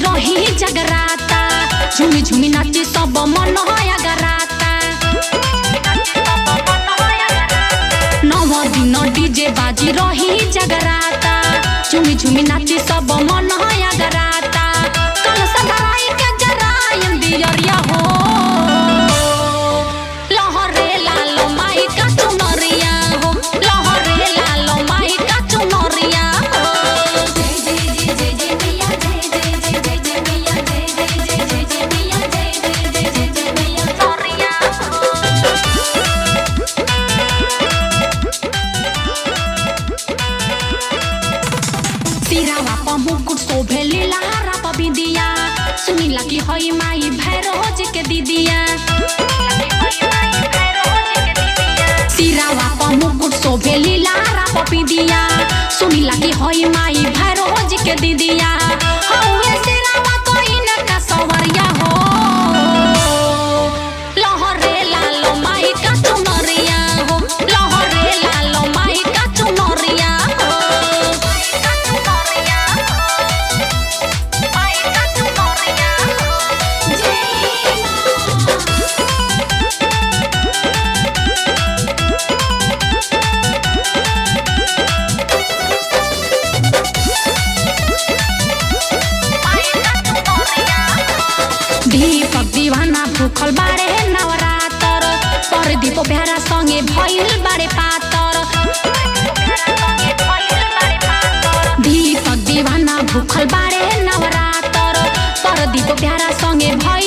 रही जगराता, झूमी झूमी नाची सब मन अगराता। 9 दिन डीजे बाजी रही जगराता, झूमी झूमी नाची सब मन अगराता। कल सदाई के जरायन दियरिया हो, लहरे लालो माई का चुनरिया हो, लहरे लालो माई का चुनरिया हो। सिरावा प मुकुट शोभे लीलारा प बिंदिया, सुनीला की हई माई भैरोज के दीदिया। सिरावा प मुकुट शोभे लीलारा प बिंदिया, सुनीला की हई माई भैरोज के दीदिया। हौवे सिरावा कोई न का सवरिया हो, लहरे लालो माई का चुनरिया हो, लहरे लालो माई का चुनरिया हो। दीपक दीवाना भूखल बाड़े नवरातर, परदीप प्यारा संगे भइल बाड़े पातर। दीपक दीवाना भूखल बाड़े नवरातर, परदीप प्यारा संगे भइल